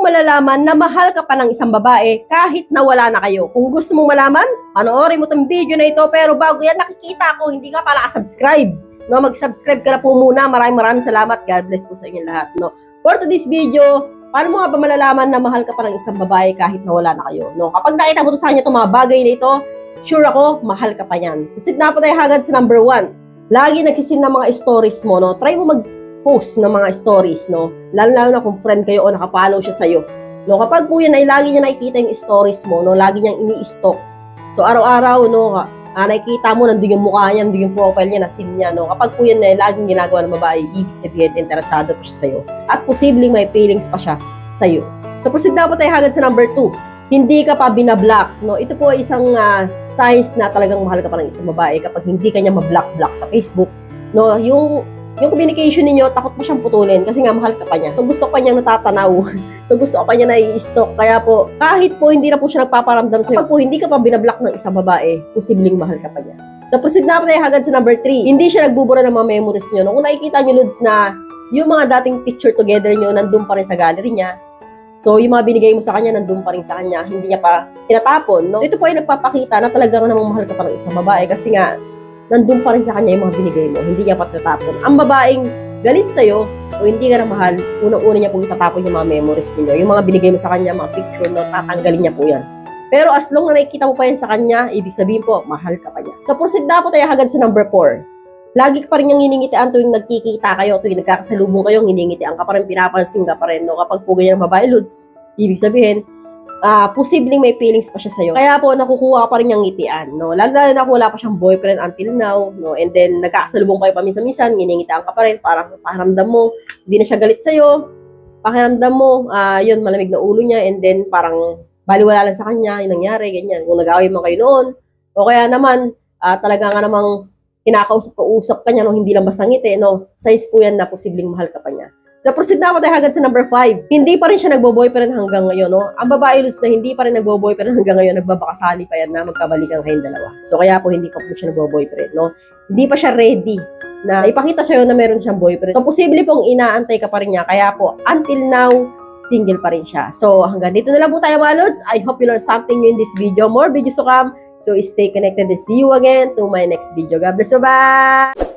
mo malalaman na mahal ka pa ng isang babae kahit na wala na kayo? Kung gusto mong malaman, panoorin mo tong video na ito. Pero bago yan, nakikita ko, hindi ka pa nakasubscribe. No, mag-subscribe ka na po muna. Maraming salamat. God bless po sa inyo lahat. No? For today's video, paano mo nga ba malalaman na mahal ka pa ng isang babae kahit na wala na kayo? No? Kapag nakita mo to sa kanya itong mga bagay na ito, sure ako, mahal ka pa yan. Proceed na po tayo agad sa number 1. Lagi nagsisin ng mga stories mo. No? Try mo mag-post ng mga stories. No? Lalo na kung friend kayo o nakapollow siya sa'yo. No? Kapag po yan ay lagi niya nakikita yung stories mo, no? Lagi niyang ini-stalk. So araw-araw, no? Nakikita mo, nandun yung mukha niya, nandun yung profile niya, na scene niya, no? Kapag po yan ay laging ginagawa ng babae, ibig sabihin, interesado pa siya sa'yo. At posibleng may feelings pa siya sa'yo. So, proceed na po tayo agad sa number 2. Hindi ka pa binablock, no? Ito po ay isang signs na talagang mahal ka pa ng isang babae kapag hindi ka niya mablock sa Facebook, no? Yung communication ninyo, takot mo siyang putulin kasi nga mahal ka pa niya. So, gusto pa niya natatanaw. So, gusto pa niya na i-stalk. Kaya po, kahit po hindi na po siya nagpaparamdam sa'yo, kapag po hindi ka pa binablock ng isang babae, posibleng mahal ka pa niya. So, proceed na po tayo agad sa number 3. Hindi siya nagbubura ng mga memories niyo. No? Kung nakikita niyo, Lods, na yung mga dating picture together niyo, nandun pa rin sa gallery niya. So, yung mga binigay mo sa kanya, nandun pa rin sa kanya. Hindi niya pa tinatapon. No? So, ito po ay nagpapakita na talagang namang mahal ka pa ng isang babae kasi nga, nandun pa rin sa kanya yung mga binigay mo. Hindi niya pa tinatapon. Ang babaeng galit sa'yo o hindi ka na mahal, unang-una niya pong itatapon yung mga memories ninyo. Yung mga binigay mo sa kanya, mga picture, no, tatanggalin niya po yan. Pero as long na nakikita mo pa yan sa kanya, ibig sabihin po, mahal ka pa niya. So, proceed na po tayo agad sa number 4. Lagi ka pa rin niyang hiningitian tuwing nagkikita kayo, tuwing nagkakasalubong kayo, hiningitian ka pa rin, pinapansin ka pa rin. No? Kapag po ganyan ang babae, Lods, ibig sabihin, posibleng may feelings pa siya sa'yo. Kaya po, nakukuha ka pa rin niyang ngitian, no? Lalo na kung wala pa siyang boyfriend until now, no? And then, nagkakasalubong kayo paminsan-minsan, nginingitian ka pa rin, parang pakiramdam mo, hindi na siya galit sa'yo, pakiramdam mo, yun, malamig na ulo niya, and then, parang baliwala lang sa kanya, yung nangyari, ganyan. Kung nag-away mo kayo noon, o kaya naman, talaga nga namang kinakausap-kausap ka niya, no? Hindi lang basta ngiti, no? Size po yan na posibleng mahal ka pa niya. So, proceed na ako tayo agad sa number 5. Hindi pa rin siya nagbo-boyfriend hanggang ngayon, no? Ang babae, Luz, na hindi pa rin nagbo-boyfriend hanggang ngayon, nagbabakasali pa yan na magkabalikan kayong dalawa. So, kaya po hindi pa po siya nagbo-boyfriend, no? Hindi pa siya ready na ipakita sa'yo na meron siyang boyfriend. So, posible pong inaantay ka pa rin niya. Kaya po, until now, single pa rin siya. So, hanggang dito na lang po tayo, mga Lods. I hope you learned something new in this video. More videos to come. So, stay connected and see you again to my next video. God bless you. Bye!